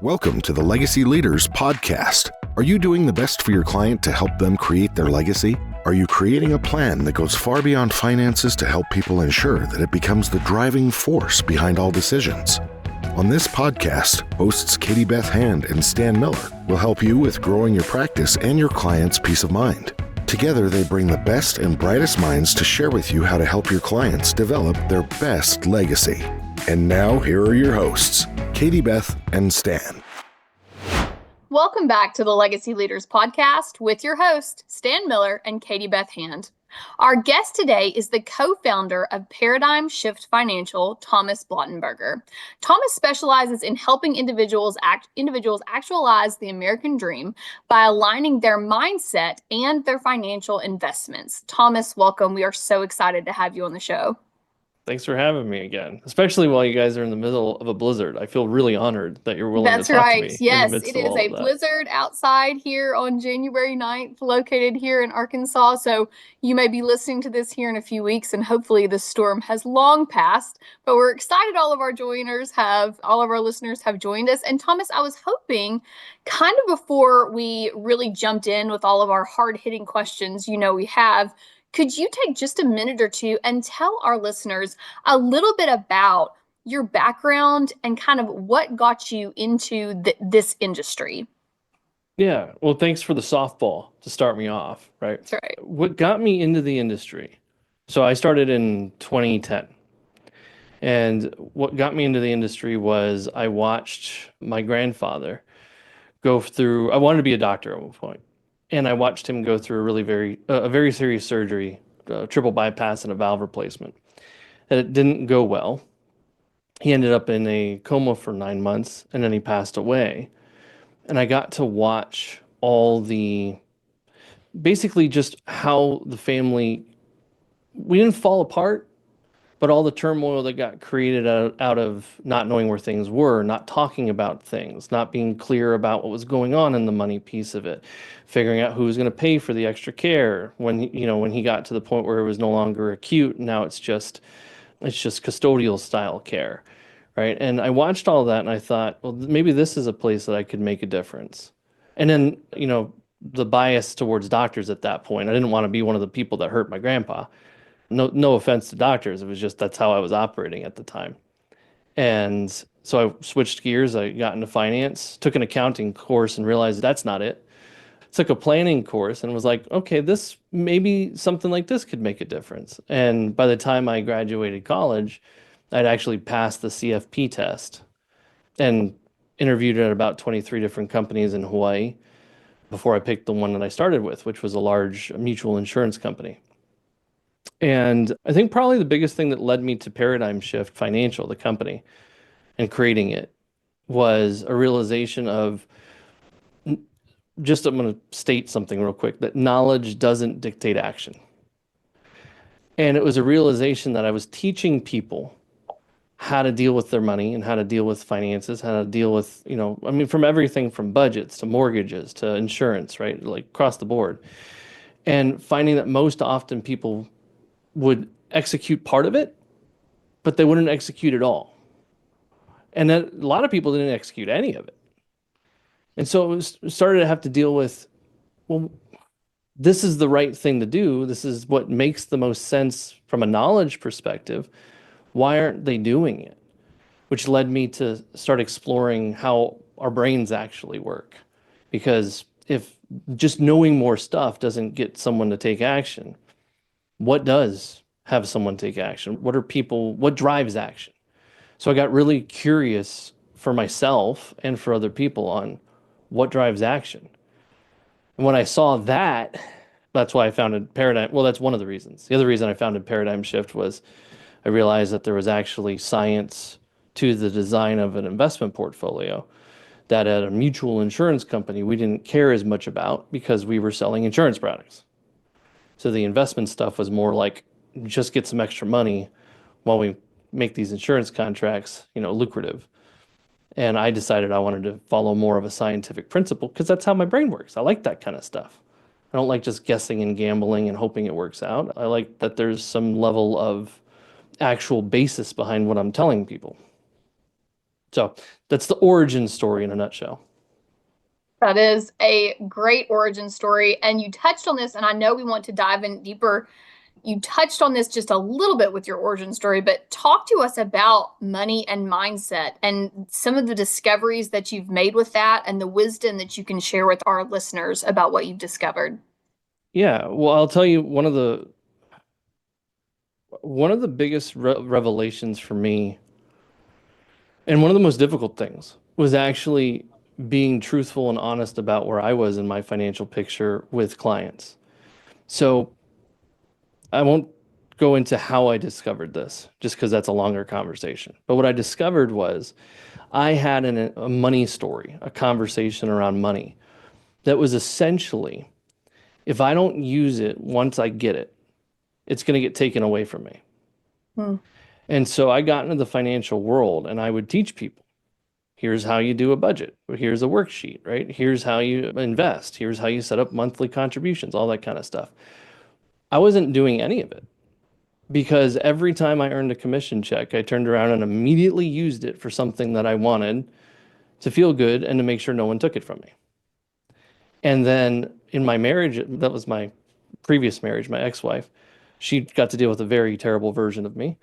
Welcome to the Legacy Leaders Podcast. Are you doing the best for your client to help them create their legacy? Are you creating a plan that goes far beyond finances to help people ensure that it becomes the driving force behind all decisions? On this podcast, hosts Katie Beth Hand and Stan Miller will help you with growing your practice and your clients' peace of mind. Together, they bring the best and brightest minds to share with you how to help your clients develop their best legacy. And now, here are your hosts, Katie Beth and Stan. Welcome back to the Legacy Leaders Podcast with your host, Stan Miller and Katie Beth Hand. Our guest today is the co-founder of Paradigm Shift Financial, Thomas Blottenberger. Thomas specializes in helping individuals actualize the American dream by aligning their mindset and their financial investments. Thomas, welcome. We are so excited to have you on the show. Thanks for having me again, especially while you guys are in the middle of a blizzard. I feel really honored that you're willing to talk to me. That's right. Yes, it is a blizzard outside here on January 9th, located here in Arkansas. So you may be listening to this here in a few weeks, and hopefully the storm has long passed. But we're excited all of our listeners have joined us. And Thomas, I was hoping, kind of before we really jumped in with all of our hard-hitting questions, could you take just a minute or two and tell our listeners a little bit about your background and kind of what got you into this industry? Yeah, well, thanks for the softball to start me off, right? That's right. What got me into the industry? So I started in 2010. And what got me into the industry was I watched my grandfather go through, I wanted to be a doctor at one point. And I watched him go through a very serious surgery, triple bypass and a valve replacement. And it didn't go well. He ended up in a coma for 9 months, and then he passed away. And I got to watch basically just how the family, we didn't fall apart, but all the turmoil that got created out of not knowing where things were, not talking about things, not being clear about what was going on in the money piece of it, figuring out who was going to pay for the extra care when he got to the point where it was no longer acute. Now it's just custodial style care, right? And I watched all that and I thought, well, maybe this is a place that I could make a difference. And then, the bias towards doctors at that point, I didn't want to be one of the people that hurt my grandpa. No offense to doctors. It was just, that's how I was operating at the time. And so I switched gears. I got into finance, took an accounting course and realized that's not it. Took a planning course and was like, okay, maybe something like this could make a difference. And by the time I graduated college, I'd actually passed the CFP test and interviewed at about 23 different companies in Hawaii before I picked the one that I started with, which was a large mutual insurance company. And I think probably the biggest thing that led me to Paradigm Shift Financial, the company, and creating it was a realization of I'm going to state something real quick, that knowledge doesn't dictate action. And it was a realization that I was teaching people how to deal with their money and how to deal with finances, how to deal with, from everything from budgets to mortgages to insurance, right? Like across the board. And finding that most often people would execute part of it, but they wouldn't execute it all. And then a lot of people didn't execute any of it. And so it started to have to deal with, well, this is the right thing to do. This is what makes the most sense from a knowledge perspective. Why aren't they doing it? Which led me to start exploring how our brains actually work. Because if just knowing more stuff doesn't get someone to take action, what does have someone take action? What drives action? So I got really curious for myself and for other people on what drives action. And when I saw that's why I founded Paradigm. Well, that's one of the reasons. The other reason I founded Paradigm Shift was I realized that there was actually science to the design of an investment portfolio that at a mutual insurance company we didn't care as much about because we were selling insurance products. So the investment stuff was more like just get some extra money while we make these insurance contracts, lucrative. And I decided I wanted to follow more of a scientific principle because that's how my brain works. I like that kind of stuff. I don't like just guessing and gambling and hoping it works out. I like that there's some level of actual basis behind what I'm telling people. So that's the origin story in a nutshell. That is a great origin story. And you touched on this, and I know we want to dive in deeper. You touched on this just a little bit with your origin story, but talk to us about money and mindset and some of the discoveries that you've made with that and the wisdom that you can share with our listeners about what you've discovered. Yeah, well, I'll tell you one of the biggest revelations for me, and one of the most difficult things, was actually being truthful and honest about where I was in my financial picture with clients. So I won't go into how I discovered this, just because that's a longer conversation. But what I discovered was I had a money story, a conversation around money that was essentially, if I don't use it once I get it, it's going to get taken away from me. Hmm. And so I got into the financial world and I would teach people, here's how you do a budget. Here's a worksheet, right? Here's how you invest. Here's how you set up monthly contributions, all that kind of stuff. I wasn't doing any of it because every time I earned a commission check, I turned around and immediately used it for something that I wanted to feel good and to make sure no one took it from me. And then in my marriage, that was my previous marriage, my ex-wife, she got to deal with a very terrible version of me.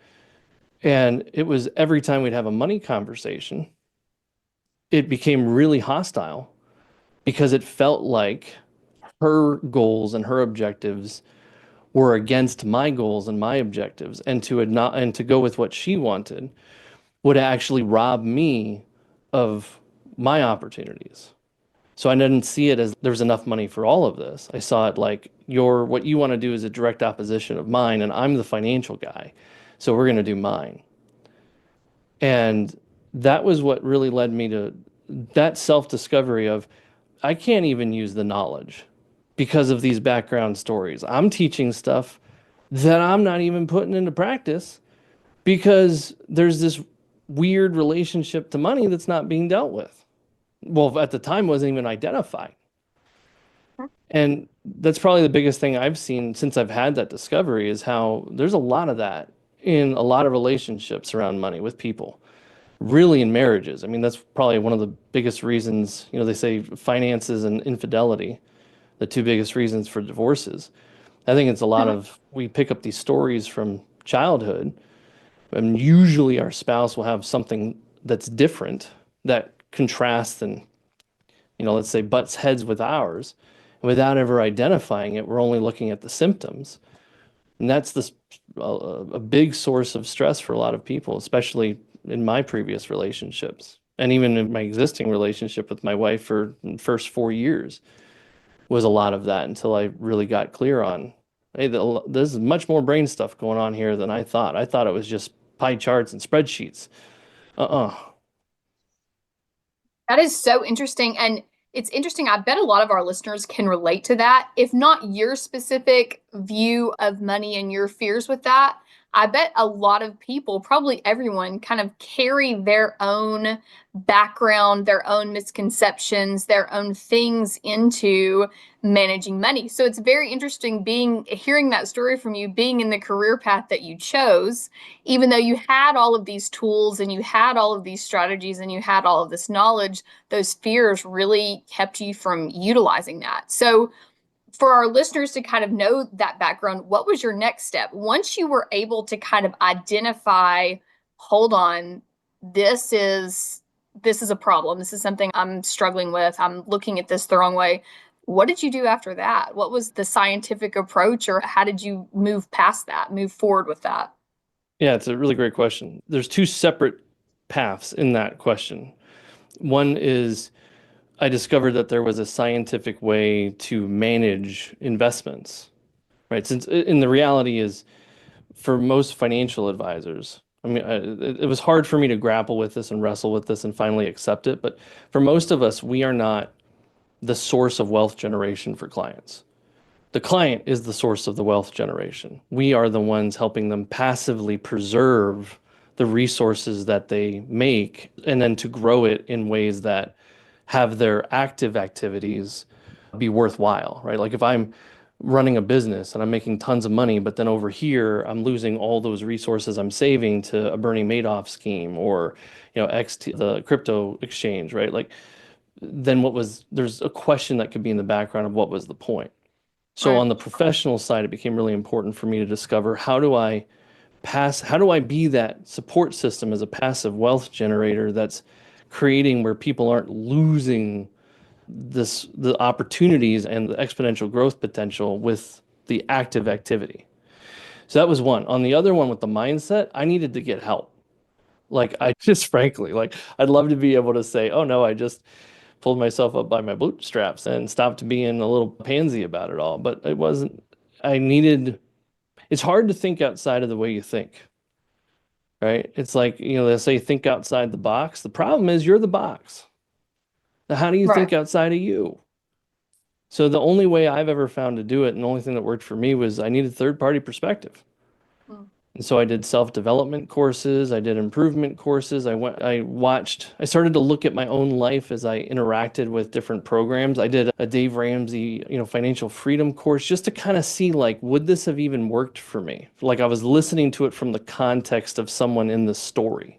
And it was every time we'd have a money conversation, it became really hostile because it felt like her goals and her objectives were against my goals and my objectives, and to go with what she wanted would actually rob me of my opportunities. So I didn't see it as there's enough money for all of this. I saw it like what you want to do is a direct opposition of mine, and I'm the financial guy, so we're going to do mine. And that was what really led me to that self-discovery of I can't even use the knowledge because of these background stories. I'm teaching stuff that I'm not even putting into practice because there's this weird relationship to money that's not being dealt with. Well, at the time wasn't even identified. And that's probably the biggest thing I've seen since I've had that discovery is how there's a lot of that in a lot of relationships around money with people, really in marriages. I mean, that's probably one of the biggest reasons, they say finances and infidelity, the two biggest reasons for divorces. I think it's a lot of, we pick up these stories from childhood, and usually our spouse will have something that's different that contrasts and, let's say butts heads with ours. Without ever identifying it, we're only looking at the symptoms. And that's a big source of stress for a lot of people, especially in my previous relationships. And even in my existing relationship with my wife for the first 4 years was a lot of that until I really got clear on, hey, there's much more brain stuff going on here than I thought. I thought it was just pie charts and spreadsheets. Uh-uh. That is so interesting. And it's interesting. I bet a lot of our listeners can relate to that. If not your specific view of money and your fears with that, I bet a lot of people, probably everyone, kind of carry their own background, their own misconceptions, their own things into managing money. So it's very interesting hearing that story from you, being in the career path that you chose, even though you had all of these tools and you had all of these strategies and you had all of this knowledge, those fears really kept you from utilizing that. So for our listeners to kind of know that background, what was your next step? Once you were able to kind of identify, hold on, this is a problem. This is something I'm struggling with. I'm looking at this the wrong way. What did you do after that? What was the scientific approach, or how did you move past that, move forward with that? Yeah, it's a really great question. There's two separate paths in that question. One is I discovered that there was a scientific way to manage investments, right? Since in the reality is for most financial advisors, I mean, it was hard for me to grapple with this and wrestle with this and finally accept it. But for most of us, we are not the source of wealth generation for clients. The client is the source of the wealth generation. We are the ones helping them passively preserve the resources that they make and then to grow it in ways that have their active activities be worthwhile, right? Like if I'm running a business and I'm making tons of money, but then over here I'm losing all those resources I'm saving to a Bernie Madoff scheme or, XT, the crypto exchange, right? Like, then there's a question that could be in the background of what was the point. So Right. on the professional side, it became really important for me to discover how do I be that support system as a passive wealth generator that's creating where people aren't losing the opportunities and the exponential growth potential with the active activity. So that was one. On the other one with the mindset, I needed to get help. Like I just frankly, like I'd love to be able to say, oh no, I just pulled myself up by my bootstraps and stopped being a little pansy about it all. But it wasn't, it's hard to think outside of the way you think, right? It's like, they say think outside the box. The problem is you're the box. Now, how do you Right. think outside of you? So the only way I've ever found to do it, and the only thing that worked for me was I needed third-party perspective. Hmm. And so I did self-development courses, I did improvement courses. I started to look at my own life as I interacted with different programs. I did a Dave Ramsey, financial freedom course just to kind of see like, would this have even worked for me? Like I was listening to it from the context of someone in the story.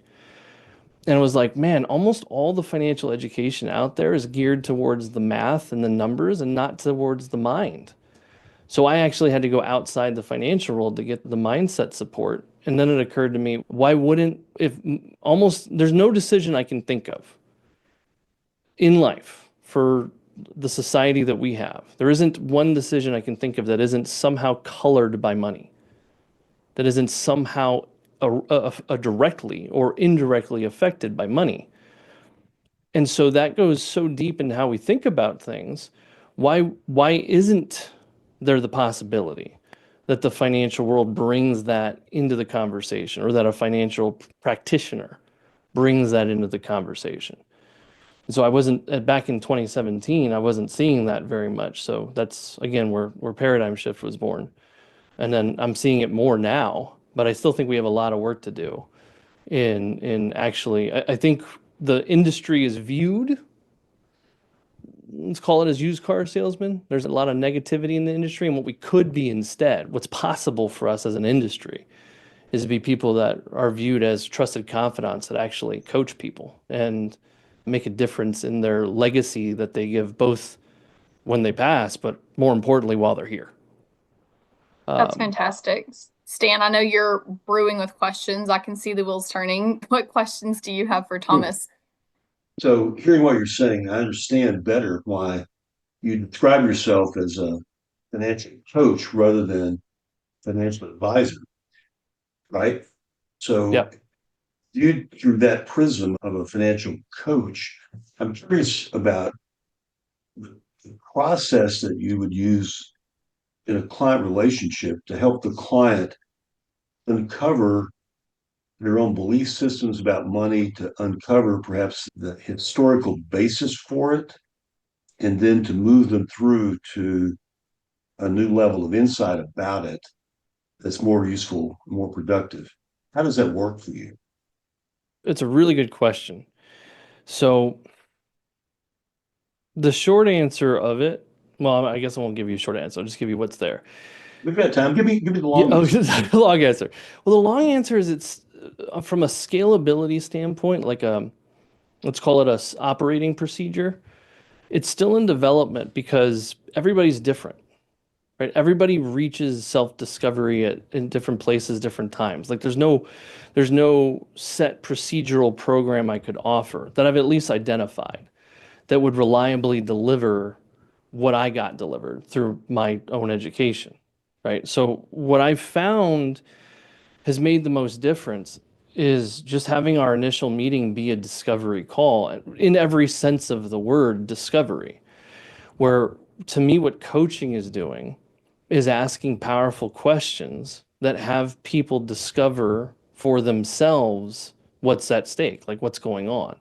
And it was like, man, almost all the financial education out there is geared towards the math and the numbers and not towards the mind. So I actually had to go outside the financial world to get the mindset support. And then it occurred to me, why wouldn't, if almost there's no decision I can think of in life for the society that we have. There isn't one decision I can think of that isn't somehow colored by money, that isn't somehow directly or indirectly affected by money. And so that goes so deep in how we think about things. Why isn't there the possibility that the financial world brings that into the conversation or that a financial practitioner brings that into the conversation? And so I wasn't back in 2017, I wasn't seeing that very much. So that's again where paradigm shift was born. And then I'm seeing it more now, but I still think we have a lot of work to do in actually I think the industry is viewed, let's call it, as used car salesmen. There's a lot of negativity in the industry, and what we could be instead, what's possible for us as an industry, is to be people that are viewed as trusted confidants that actually coach people and make a difference in their legacy that they give both when they pass, but more importantly, while they're here. That's fantastic. Stan, I know you're brewing with questions. I can see the wheels turning. What questions do you have for Thomas? So, hearing what you're saying, I understand better why you describe yourself as a financial coach rather than financial advisor, right? So, Yeah. viewed through that prism of a financial coach, I'm curious about the process that you would use in a client relationship to help the client uncover their own belief systems about money, to uncover perhaps the historical basis for it, and then to move them through to a new level of insight about it that's more useful, more productive. How does that work for you? It's a really good question. So the short answer of it, well, I guess I won't give you a short answer. I'll just give you what's there. We've got time. Give me the Yeah, long answer. the long answer. Well, the long answer is it's from a scalability standpoint, like let's call it operating procedure. It's still in development because everybody's different, right? Everybody reaches self-discovery in different places, different times. Like there's no set procedural program I could offer that I've at least identified that would reliably deliver what I got delivered through my own education, right? So what I've found has made the most difference is just having our initial meeting be a discovery call in every sense of the word discovery, where to me, what coaching is doing is asking powerful questions that have people discover for themselves what's at stake, like what's going on.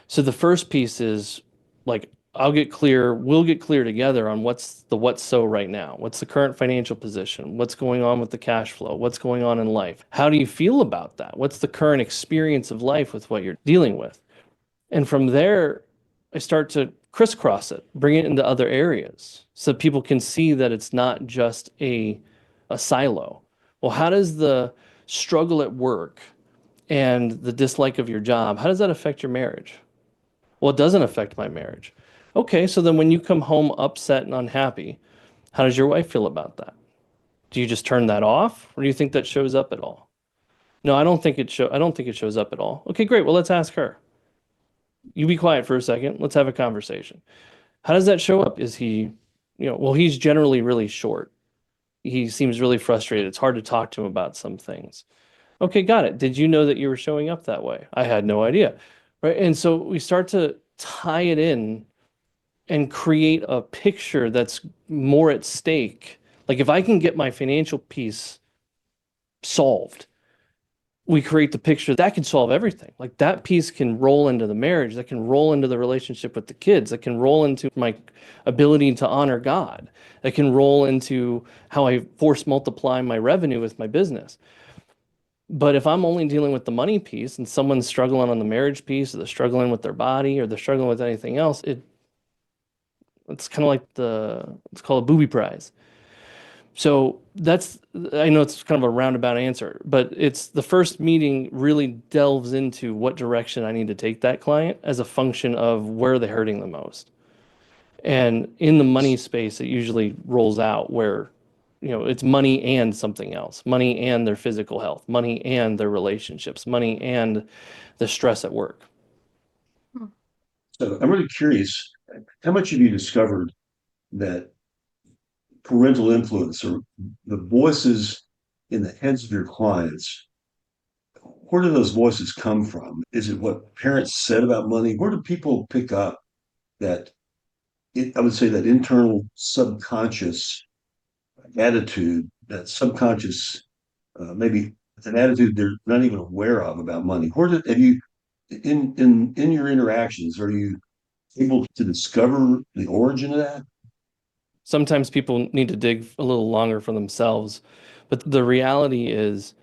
So the first piece is like, we'll get clear together on what's so right now. What's the current financial position? What's going on with the cash flow? What's going on in life? How do you feel about that? What's the current experience of life with what you're dealing with? And from there, I start to crisscross it, bring it into other areas so people can see that it's not just a silo. Well, how does the struggle at work and the dislike of your job, how does that affect your marriage? Well, it doesn't affect my marriage. Okay, so then when you come home upset and unhappy, how does your wife feel about that? Do you just turn that off, or do you think that shows up at all? No, I don't think it shows up at all. Okay, great. Well, let's ask her. You be quiet for a second. Let's have a conversation. How does that show up? Is he, well, he's generally really short. He seems really frustrated. It's hard to talk to him about some things. Okay, got it. Did you know that you were showing up that way? I had no idea. Right. And so we start to tie it in and create a picture that's more at stake. Like if I can get my financial piece solved, we create the picture that can solve everything. Like that piece can roll into the marriage, that can roll into the relationship with the kids, that can roll into my ability to honor God, that can roll into how I force multiply my revenue with my business. But if I'm only dealing with the money piece and someone's struggling on the marriage piece, or they're struggling with their body, or they're struggling with anything else, it's kind of like it's called a booby prize. So I know it's kind of a roundabout answer, but it's the first meeting really delves into what direction I need to take that client as a function of where they're hurting the most. And in the money space, it usually rolls out where, it's money and something else, money and their physical health, money and their relationships, money and the stress at work. So I'm really curious, how much have you discovered that parental influence or the voices in the heads of your clients, where do those voices come from? Is it what parents said about money? Where do people pick up that, I would say, that internal subconscious attitude, that subconscious, maybe an attitude they're not even aware of about money? Have you, in your interactions, are you able to discover the origin of that? Sometimes people need to dig a little longer for themselves, but the reality is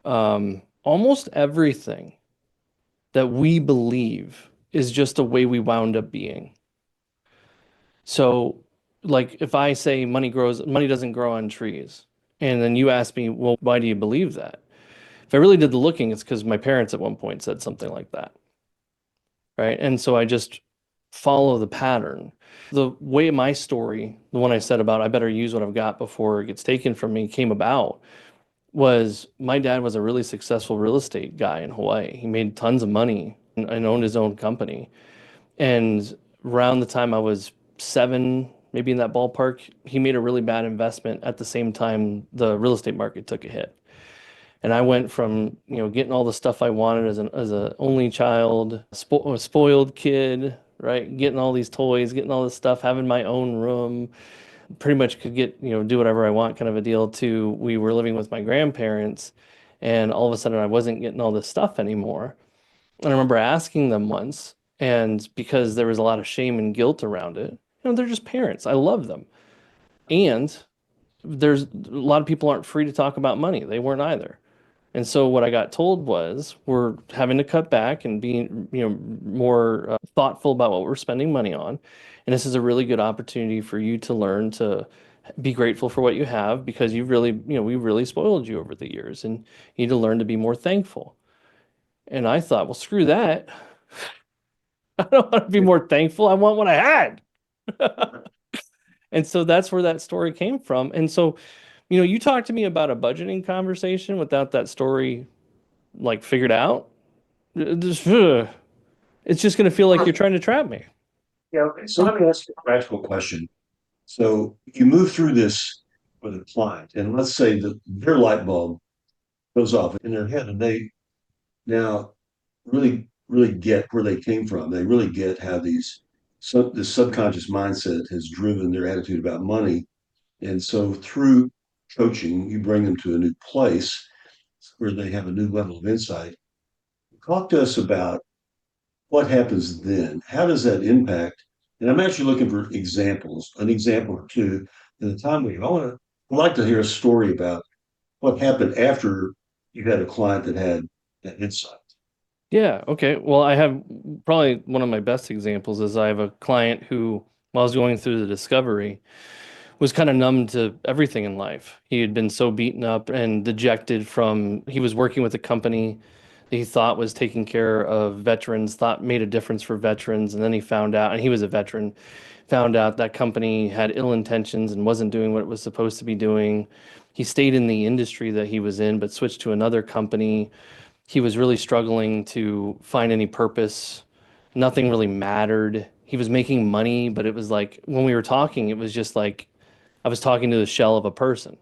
almost everything that we believe is just the way we wound up being. So, like if I say money doesn't grow on trees, and then you ask me, well, why do you believe that? If I really did the looking, it's because my parents at one point said something like that, right? And so I just follow the pattern. The way my story, the one I said about I better use what I've got before it gets taken from me, came about was my dad was a really successful real estate guy in Hawaii. He made tons of money and owned his own company. And around the time I was 7, maybe in that ballpark, he made a really bad investment at the same time the real estate market took a hit. And I went from, getting all the stuff I wanted as a only child, a spoiled kid, right? Getting all these toys, getting all this stuff, having my own room, pretty much could get, do whatever I want kind of a deal, to we were living with my grandparents, and all of a sudden I wasn't getting all this stuff anymore. And I remember asking them once, and because there was a lot of shame and guilt around it, they're just parents. I love them. And there's a lot of people aren't free to talk about money. They weren't either. And so what I got told was we're having to cut back and be, more thoughtful about what we're spending money on. And this is a really good opportunity for you to learn to be grateful for what you have, because you really, we really spoiled you over the years, and you need to learn to be more thankful. And I thought, well, screw that. I don't want to be more thankful. I want what I had. And so that's where that story came from. And so, you talk to me about a budgeting conversation without that story like figured out. It's just going to feel like you're trying to trap me. Yeah. Okay. So let me ask you a practical question. So you move through this with a client, and let's say that their light bulb goes off in their head, and they now really, really get where they came from. They really get how this subconscious mindset has driven their attitude about money. And so through coaching, you bring them to a new place where they have a new level of insight. Talk to us about what happens then. How does that impact? And I'm actually looking for examples, an example or two in the time we have. I'd like to hear a story about what happened after you had a client that had that insight. Yeah, okay. Well, I have probably one of my best examples is I have a client who, while I was going through the discovery, was kind of numb to everything in life. He had been so beaten up and dejected from, he was working with a company that he thought was taking care of veterans, thought made a difference for veterans, and then he found out, and he was a veteran, found out that company had ill intentions and wasn't doing what it was supposed to be doing. He stayed in the industry that he was in, but switched to another company. He was really struggling to find any purpose. Nothing really mattered. He was making money, but it was like when we were talking, it was just like I was talking to the shell of a person.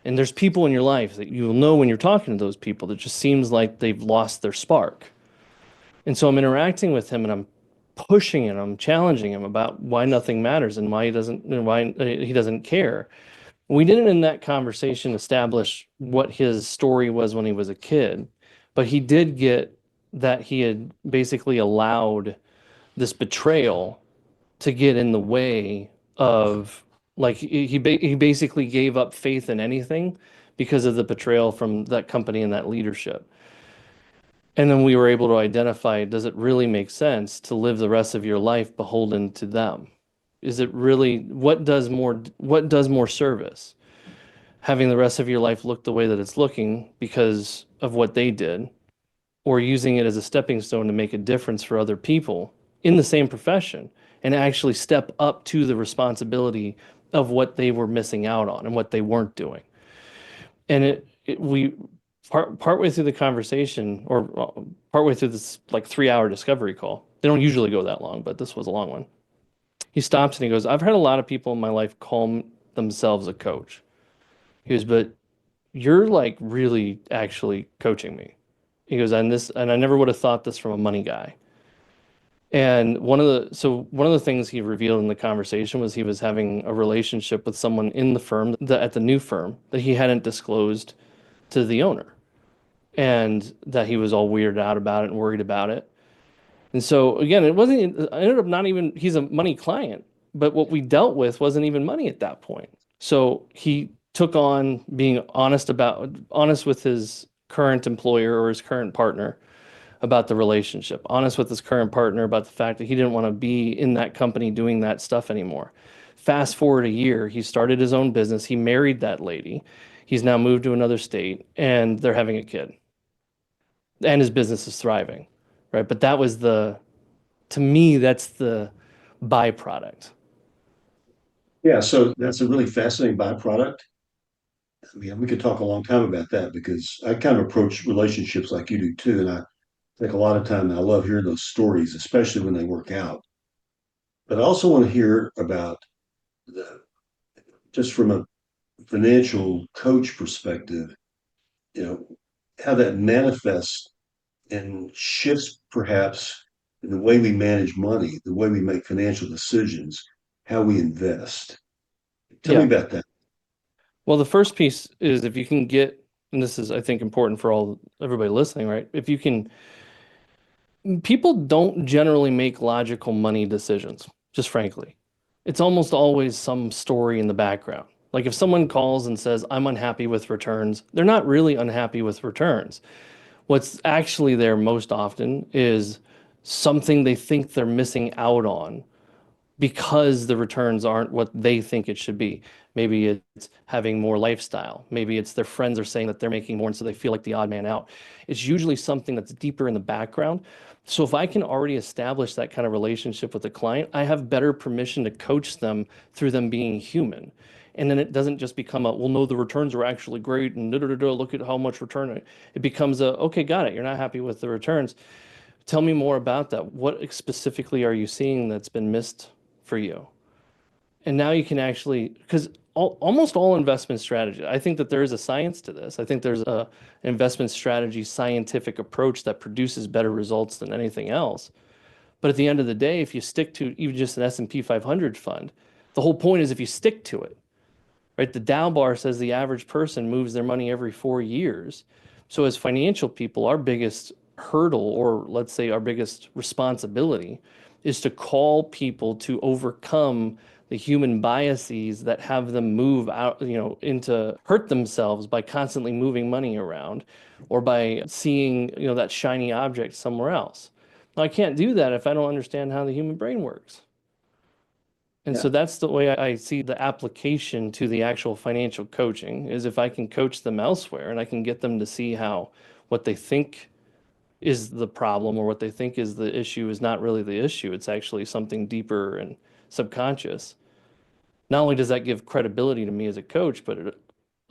And there's people in your life that you'll know when you're talking to those people that just seems like they've lost their spark. And so I'm interacting with him and I'm pushing him, I'm challenging him about why nothing matters and why he doesn't care. We didn't in that conversation establish what his story was when he was a kid, but he did get that he had basically allowed this betrayal to get in the way of like he basically gave up faith in anything because of the betrayal from that company and that leadership. And then we were able to identify, does it really make sense to live the rest of your life beholden to them? Is it really what does more service? Having the rest of your life look the way that it's looking because of what they did, or using it as a stepping stone to make a difference for other people in the same profession and actually step up to the responsibility of what they were missing out on and what they weren't doing. And we partway through the conversation or partway through this like 3 hour discovery call, they don't usually go that long, but this was a long one. He stops and he goes, I've had a lot of people in my life call themselves a coach. He goes, but you're like really actually coaching me. He goes, and I never would have thought this from a money guy. And one of the things he revealed in the conversation was he was having a relationship with someone in the firm at the new firm that he hadn't disclosed to the owner, and that he was all weirded out about it and worried about it. And so again, I ended up not even, he's a money client, but what we dealt with wasn't even money at that point. So he took on being honest with his current employer or his current partner about the relationship, honest with his current partner about the fact that he didn't want to be in that company doing that stuff anymore. Fast forward a year, he started his own business. He married that lady. He's now moved to another state and they're having a kid. And his business is thriving, right? But to me, that's the byproduct. Yeah, so that's a really fascinating byproduct. I mean, we could talk a long time about that because I kind of approach relationships like you do too. And I take a lot of time and I love hearing those stories, especially when they work out. But I also want to hear about the, just from a financial coach perspective, you know, how that manifests and shifts perhaps in the way we manage money, the way we make financial decisions, how we invest. Tell me Yeah. about that. Well, the first piece is if you can get, and this is, I think, important for everybody listening, right? If you can, people don't generally make logical money decisions, just frankly. It's almost always some story in the background. Like if someone calls and says, I'm unhappy with returns, they're not really unhappy with returns. What's actually there most often is something they think they're missing out on because the returns aren't what they think it should be. Maybe it's having more lifestyle. Maybe it's their friends are saying that they're making more, and so they feel like the odd man out. It's usually something that's deeper in the background. So if I can already establish that kind of relationship with the client, I have better permission to coach them through them being human. And then it doesn't just become a, well, no, the returns are actually great and look at how much return. It becomes a, okay, got it. You're not happy with the returns. Tell me more about that. What specifically are you seeing that's been missed for you? And now you can actually, because almost all investment strategy, I think that there is a science to this. I think there's a investment strategy scientific approach that produces better results than anything else. But at the end of the day, if you stick to even just an S&P 500 fund, the whole point is if you stick to it, right? The Dow bar says the average person moves their money every 4 years. So as financial people, our biggest hurdle, or let's say our biggest responsibility, is to call people to overcome the human biases that have them move out, into hurt themselves by constantly moving money around or by seeing, that shiny object somewhere else. Now, I can't do that if I don't understand how the human brain works. And so that's the way I see the application to the actual financial coaching, is if I can coach them elsewhere and I can get them to see how what they think is the problem or what they think is the issue is not really the issue. It's actually something deeper and subconscious. Not only does that give credibility to me as a coach, but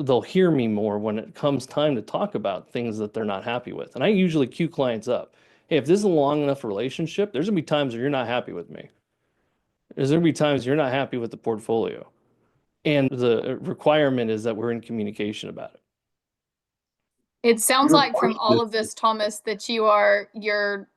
they'll hear me more when it comes time to talk about things that they're not happy with. And I usually cue clients up. Hey, if this is a long enough relationship, there's going to be times where you're not happy with me. There's going to be times you're not happy with the portfolio. And the requirement is that we're in communication about it. It sounds like from all of this, Thomas, that you're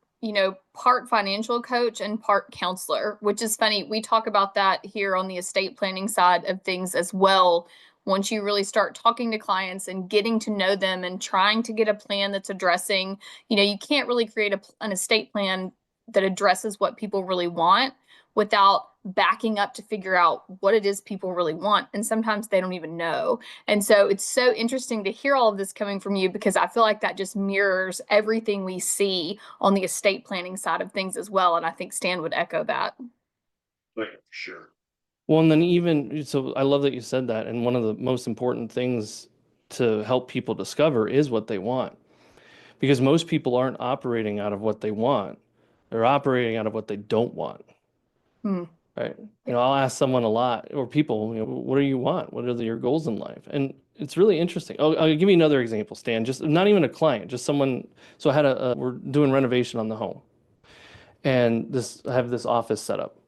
part financial coach and part counselor, which is funny. We talk about that here on the estate planning side of things as well. Once you really start talking to clients and getting to know them and trying to get a plan that's addressing, you can't really create an estate plan that addresses what people really want without backing up to figure out what it is people really want. And sometimes they don't even know. And so it's so interesting to hear all of this coming from you, because I feel like that just mirrors everything we see on the estate planning side of things as well. And I think Stan would echo that. Sure. Well, and then so I love that you said that. And one of the most important things to help people discover is what they want. Because most people aren't operating out of what they want. They're operating out of what they don't want. Right. I'll ask someone a lot, or people, what do you want? What are your goals in life? And it's really interesting. I'll give you another example, Stan, just not even a client, just someone. So we're doing renovation on the home, and I have this office set up,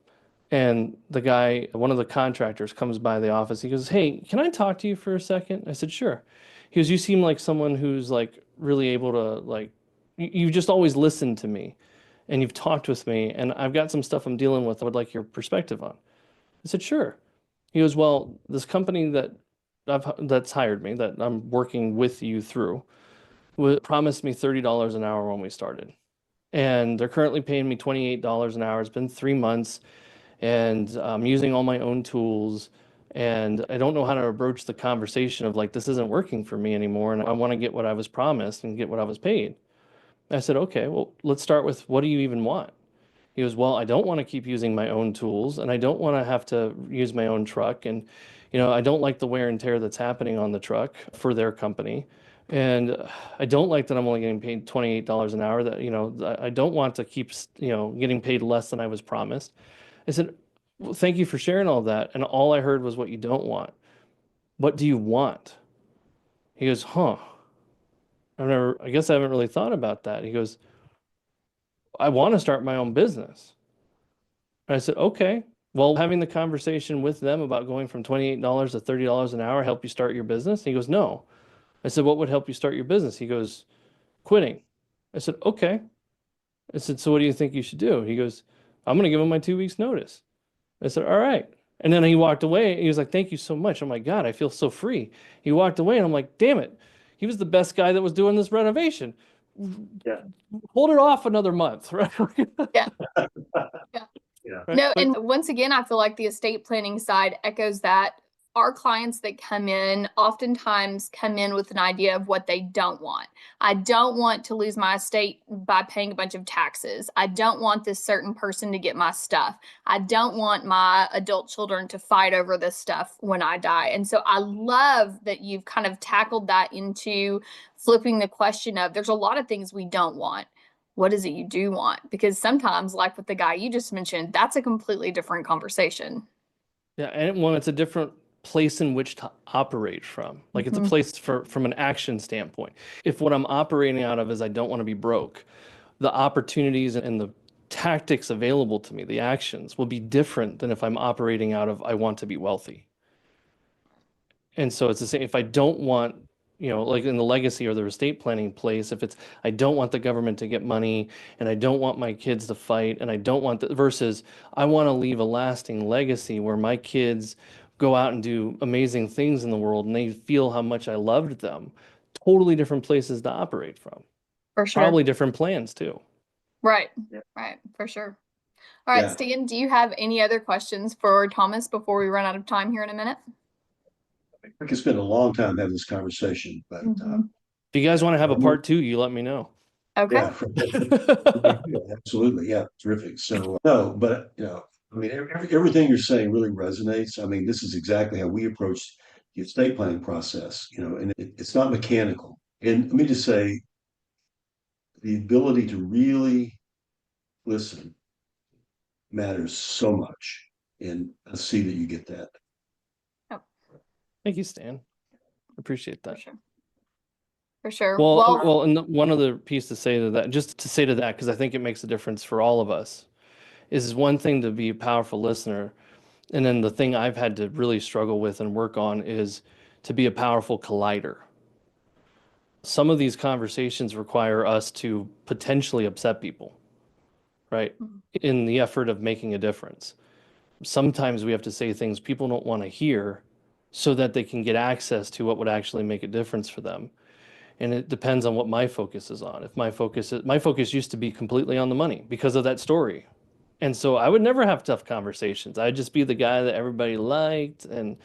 and the guy, one of the contractors, comes by the office. He goes, "Hey, can I talk to you for a second?" I said, "Sure." He goes, "You seem like someone who's like really able to you just always listen to me. And you've talked with me, and I've got some stuff I'm dealing with I would like your perspective on." I said, "Sure." He goes, "Well, this company that's hired me, that I'm working with you through, promised me $30 an hour when we started. And they're currently paying me $28 an hour. It's been 3 months, and I'm using all my own tools, and I don't know how to approach the conversation of this isn't working for me anymore, and I want to get what I was promised and get what I was paid." I said, "Okay, well, let's start with, what do you even want?" He goes, "Well, I don't want to keep using my own tools, and I don't want to have to use my own truck. And, I don't like the wear and tear that's happening on the truck for their company. And I don't like that I'm only getting paid $28 an hour. That, I don't want to keep, getting paid less than I was promised." I said, "Well, thank you for sharing all that. And all I heard was what you don't want. What do you want?" He goes, I guess I haven't really thought about that." He goes, "I want to start my own business." And I said, "Okay, well, having the conversation with them about going from $28 to $30 an hour help you start your business?" He goes, "No." I said, "What would help you start your business?" He goes, "Quitting." I said, "Okay." I said, "So what do you think you should do?" He goes, "I'm going to give him my 2 weeks notice." I said, "All right." And then he walked away. He was like, "Thank you so much." I'm like, "God, I feel so free." He walked away, and I'm like, "Damn it. He was the best guy that was doing this renovation. Yeah. Hold it off another month." Right? Yeah. Yeah. No, and once again, I feel like the estate planning side echoes that. Our clients that come in oftentimes come in with an idea of what they don't want. I don't want to lose my estate by paying a bunch of taxes. I don't want this certain person to get my stuff. I don't want my adult children to fight over this stuff when I die. And so I love that you've kind of tackled that into flipping the question of, there's a lot of things we don't want. What is it you do want? Because sometimes, like with the guy you just mentioned, that's a completely different conversation. Yeah, and it's a different place in which to operate from. It's a place from an action standpoint. If what I'm operating out of is I don't want to be broke, the opportunities and the tactics available to me, the actions, will be different than if I'm operating out of I want to be wealthy. And so it's the same. If I don't want, like in the legacy or the estate planning place, if it's I don't want the government to get money, and I don't want my kids to fight, and I don't want versus I want to leave a lasting legacy where my kids go out and do amazing things in the world and they feel how much I loved them. Totally different places to operate from. For sure. Probably different plans too. Right. Right. For sure. All right, Yeah. Stan, do you have any other questions for Thomas before we run out of time here in a minute? We could spend a long time having this conversation, but If you guys want to have a part 2, you let me know. Okay. yeah, absolutely. Yeah, terrific. So no, but I mean, everything you're saying really resonates. I mean, this is exactly how we approach the estate planning process, and it's not mechanical. And let me just say, the ability to really listen matters so much. And I see that you get that. Thank you, Stan. Appreciate that. For sure. Well, and one other piece to say to that, just to say to that, because I think it makes a difference for all of us, is one thing to be a powerful listener. And then the thing I've had to really struggle with and work on is to be a powerful collider. Some of these conversations require us to potentially upset people, right? In the effort of making a difference. Sometimes we have to say things people don't want to hear so that they can get access to what would actually make a difference for them. And it depends on what my focus is on. If my focus used to be completely on the money because of that story. And so I would never have tough conversations. I'd just be the guy that everybody liked and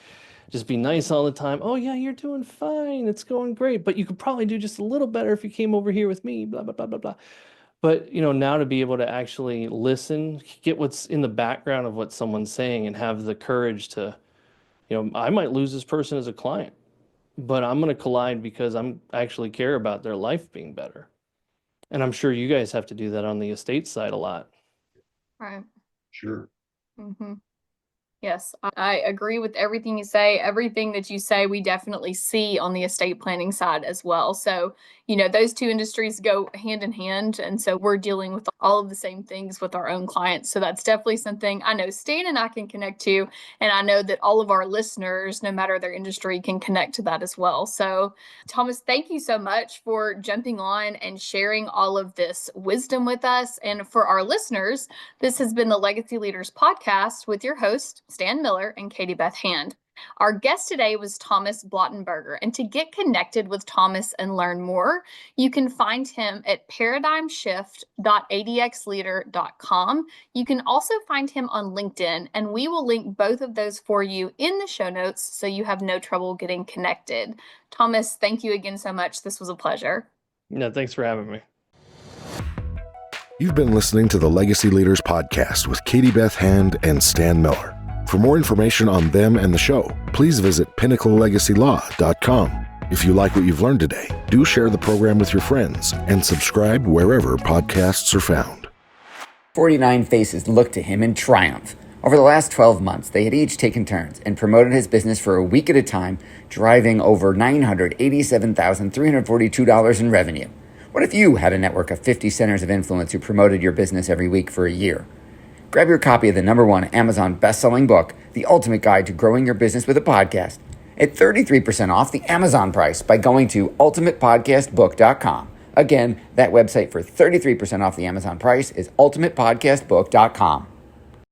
just be nice all the time. Oh yeah, you're doing fine. It's going great. But you could probably do just a little better if you came over here with me, blah, blah, blah, blah, blah. But, now to be able to actually listen, get what's in the background of what someone's saying and have the courage to, I might lose this person as a client, but I'm going to collide because I actually care about their life being better. And I'm sure you guys have to do that on the estate side a lot. Right. Sure. Yes, I agree with everything you say. Everything that you say, we definitely see on the estate planning side as well. So, those two industries go hand in hand. And so we're dealing with all of the same things with our own clients. So that's definitely something I know Stan and I can connect to. And I know that all of our listeners, no matter their industry, can connect to that as well. So, Thomas, thank you so much for jumping on and sharing all of this wisdom with us. And for our listeners, this has been the Legacy Leaders Podcast with your host, Stan Miller and Katie Beth Hand. Our guest today was Thomas Blottenberger, and to get connected with Thomas and learn more, you can find him at paradigmshift.adxleader.com. You can also find him on LinkedIn, and we will link both of those for you in the show notes so you have no trouble getting connected. Thomas, thank you again so much. This was a pleasure. No, thanks for having me. You've been listening to the Legacy Leaders Podcast with Katie Beth Hand and Stan Miller. For more information on them and the show, please visit pinnaclelegacylaw.com. If you like what you've learned today, do share the program with your friends and subscribe wherever podcasts are found. 49 faces looked to him in triumph. Over the last 12 months, they had each taken turns and promoted his business for a week at a time, driving over $987,342 in revenue. What if you had a network of 50 centers of influence who promoted your business every week for a year? Grab your copy of the #1 Amazon best-selling book, The Ultimate Guide to Growing Your Business with a Podcast, at 33% off the Amazon price by going to ultimatepodcastbook.com. Again, that website for 33% off the Amazon price is ultimatepodcastbook.com.